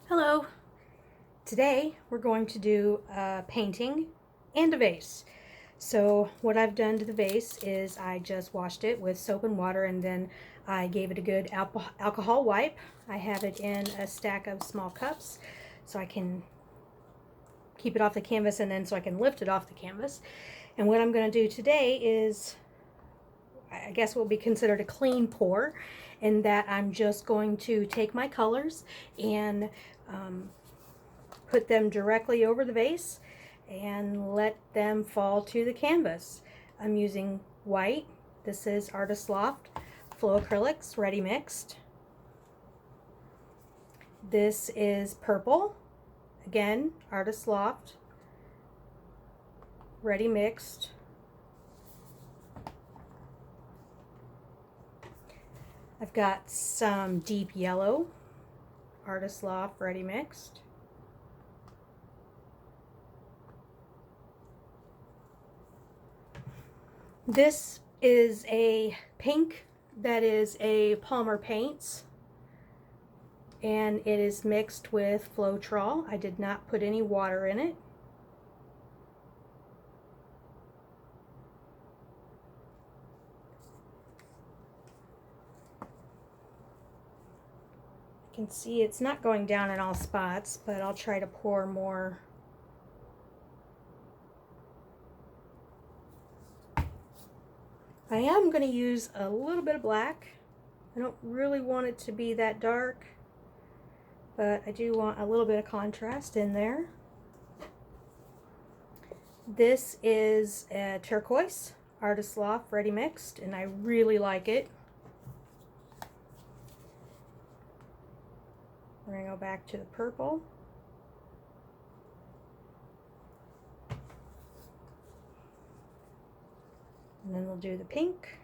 Hello! Today we're going to do a painting and a vase. So what I've done to the vase is I just washed it with soap and water, and then I gave it a good alcohol wipe. I have it in a stack of small cups so I can keep it off the canvas, and then so I can lift it off the canvas. And what I'm going to do today is, I guess, will be considered a clean pour, in that I'm just going to take my colors and put them directly over the vase and let them fall to the canvas. I'm using white. This is Artist Loft Flow Acrylics Ready Mixed. This is purple. Again, Artist Loft Ready Mixed. I've got some deep yellow, Artist Loft Ready Mixed. This is a pink that is a Palmer Paints, and it is mixed with Floetrol. I did not put any water in it. You can see it's not going down in all spots, but I'll try to pour more. I am going to use a little bit of black. I don't really want it to be that dark, but I do want a little bit of contrast in there. This is a turquoise, Artist Loft Ready Mixed, and I really like it. We're going to go back to the purple. And then we'll do the pink.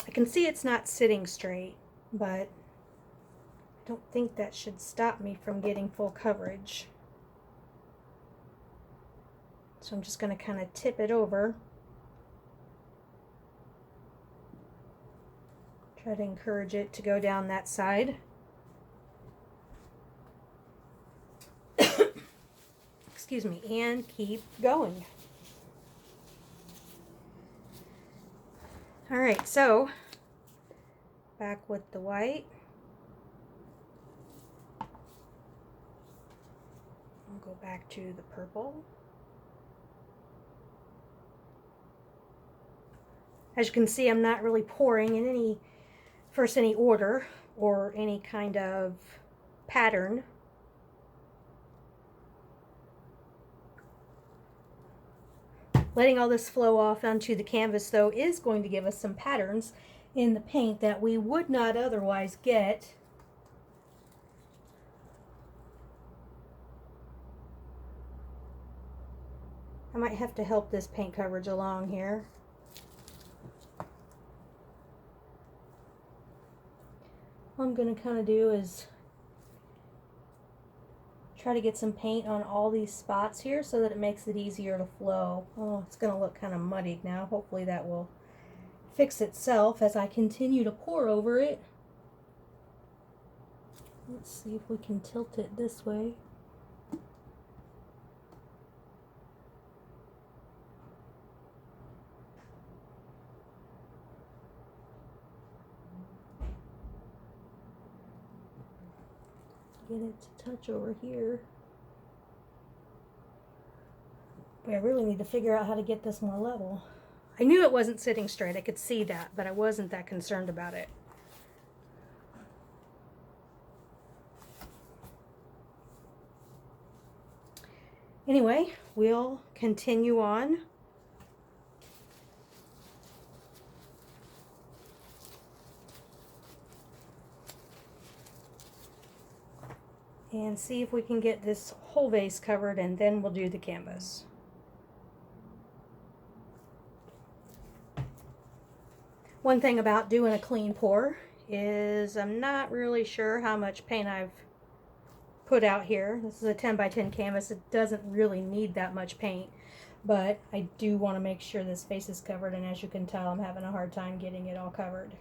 I can see it's not sitting straight, but I don't think that should stop me from getting full coverage. So I'm just going to kind of tip it over. Try to encourage it to go down that side. Excuse me, and keep going. All right, so back with the white. I'll go back to the purple. As you can see, I'm not really pouring in any order or any kind of pattern. Letting all this flow off onto the canvas, though, is going to give us some patterns in the paint that we would not otherwise get. I might have to help this paint coverage along here. What I'm going to kind of do is try to get some paint on all these spots here so that it makes it easier to flow. Oh, it's going to look kind of muddied now. Hopefully that will fix itself as I continue to pour over it. Let's see if we can tilt it this way. Get it to touch over here. But I really need to figure out how to get this more level. I knew it wasn't sitting straight. I could see that, but I wasn't that concerned about it. Anyway, we'll continue on. And see if we can get this whole vase covered, and then we'll do the canvas. One thing about doing a clean pour is I'm not really sure how much paint I've put out here. This is a 10 by 10 canvas. It doesn't really need that much paint. but I do want to make sure this face is covered, and as you can tell, I'm having a hard time getting it all covered.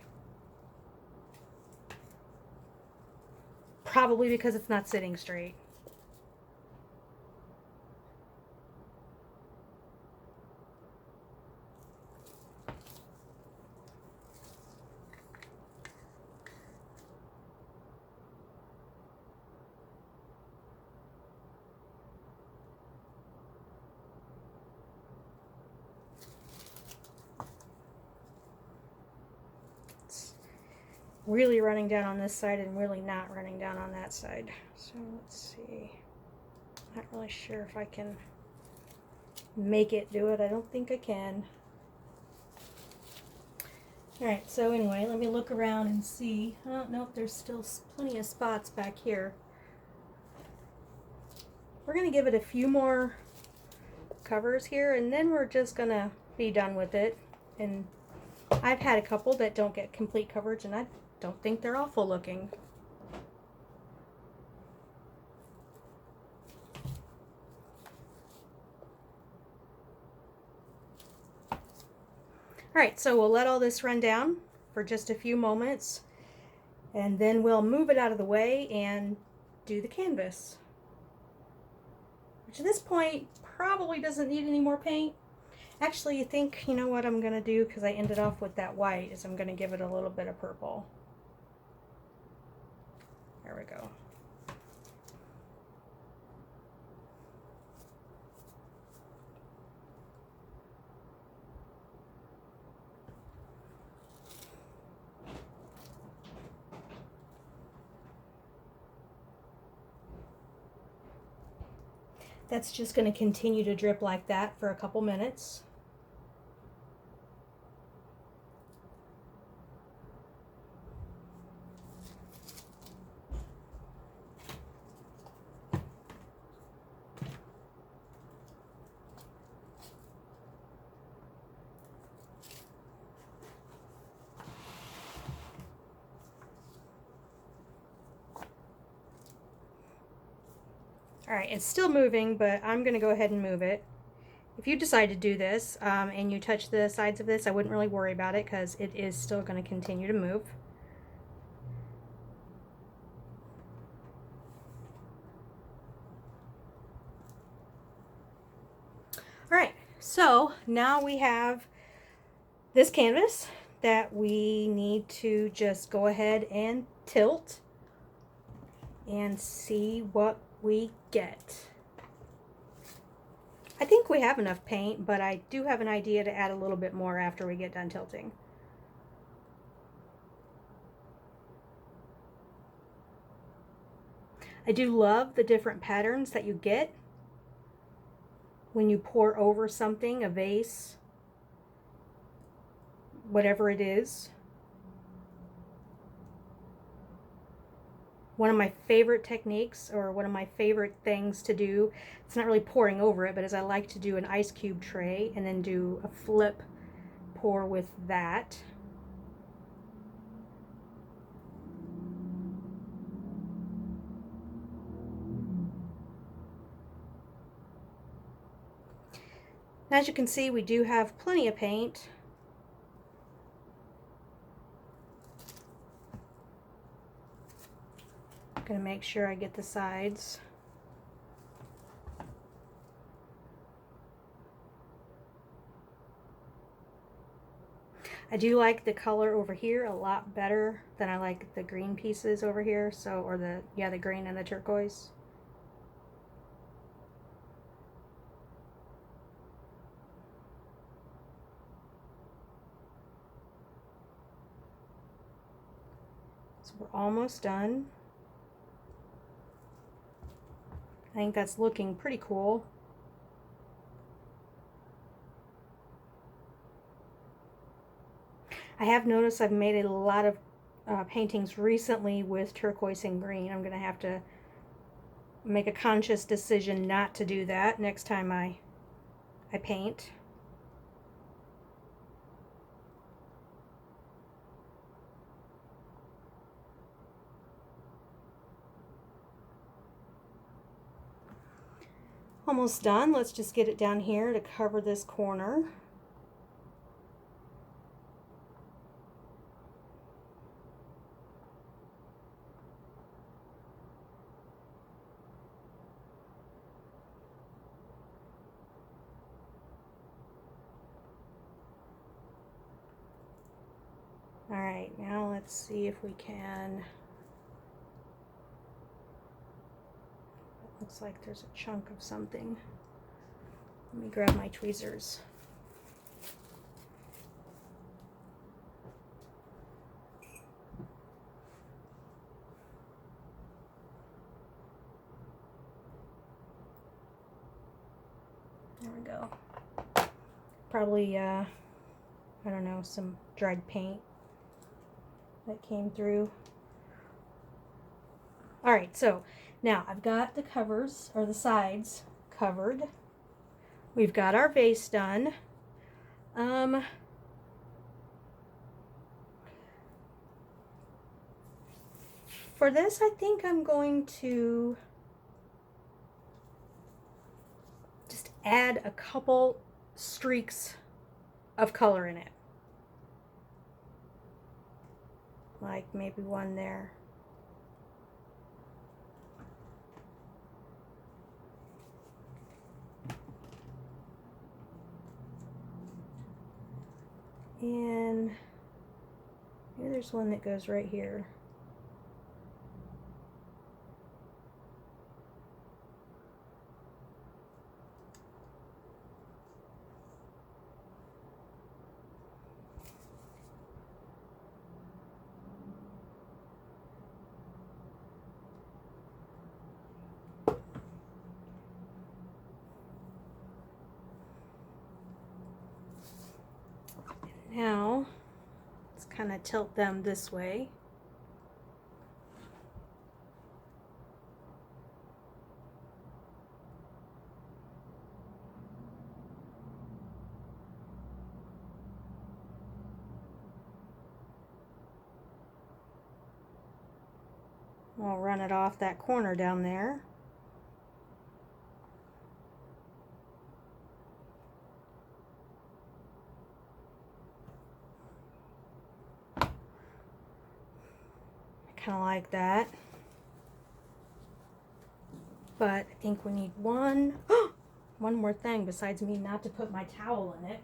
Probably because it's not sitting straight. Really running down on this side and really not running down on that side. So let's see. Not really sure if I can make it do it. I don't think I can. Alright, so anyway, let me look around and see. Oh, nope, there's still plenty of spots back here. We're going to give it a few more covers here, and then we're just going to be done with it. And I've had a couple that don't get complete coverage, and I don't think they're awful looking. Alright, so we'll let all this run down for just a few moments, and then we'll move it out of the way and do the canvas. Which at this point probably doesn't need any more paint. Actually, I think, you know what I'm going to do, because I ended off with that white, is I'm going to give it a little bit of purple. There we go. That's just going to continue to drip like that for a couple minutes. Alright, it's still moving, but I'm going to go ahead and move it. If you decide to do this and you touch the sides of this, I wouldn't really worry about it because it is still going to continue to move. Alright, so now we have this canvas that we need to just go ahead and tilt and see what we get. I think we have enough paint, but I do have an idea to add a little bit more after we get done tilting. I do love the different patterns that you get when you pour over something, a vase, whatever it is. One of my favorite techniques, or one of my favorite things to do, it's not really pouring over it, but is I like to do an ice cube tray and then do a flip pour with that. As you can see, we do have plenty of paint. I'm going to make sure I get the sides. I do like the color over here a lot better than I like the green pieces over here, so, or the green and the turquoise. So we're almost done. I think that's looking pretty cool. I have noticed I've made a lot of paintings recently with turquoise and green. I'm going to have to make a conscious decision not to do that next time I paint. Almost done. Let's just get it down here to cover this corner. All right, now let's see if we can. It looks like there's a chunk of something. Let me grab my tweezers. There we go. Probably, I don't know, some dried paint that came through. All right, so now I've got the covers, or the sides, covered. We've got our vase done. For this, I think I'm going to just add a couple streaks of color in it. Like maybe one there. And maybe there's one that goes right here. Now, let's kind of tilt them this way. We'll run it off that corner down there. Kind of like that, but I think we need one more thing besides me not to put my towel in it.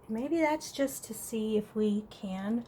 Maybe that's just to see if we can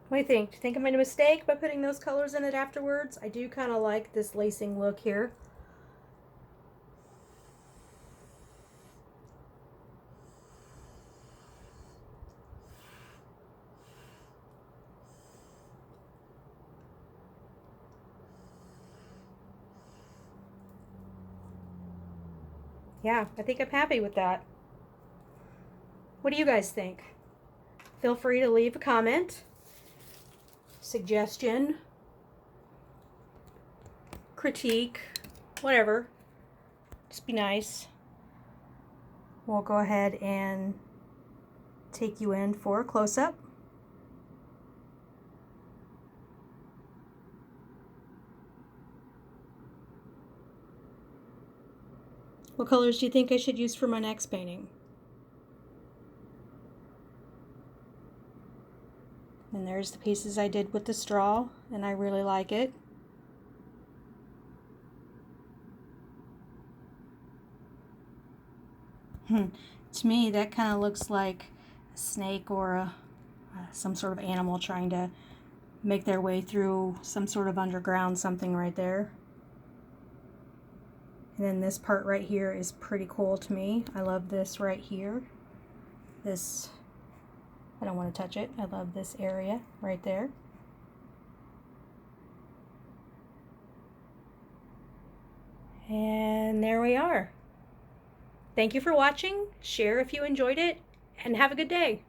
What do you think? Do you think I made a mistake by putting those colors in it afterwards? I do kind of like this lacing look here. Yeah, I think I'm happy with that. What do you guys think? Feel free to leave a comment, suggestion, critique, whatever. Just be nice. We'll go ahead and take you in for a close-up. What colors do you think I should use for my next painting? And there's the pieces I did with the straw, and I really like it. To me, that kind of looks like a snake or some sort of animal trying to make their way through some sort of underground something right there. And then this part right here is pretty cool to me. I love this right here. This, I don't want to touch it. I love this area right there. And there we are. Thank you for watching. Share if you enjoyed it, and have a good day.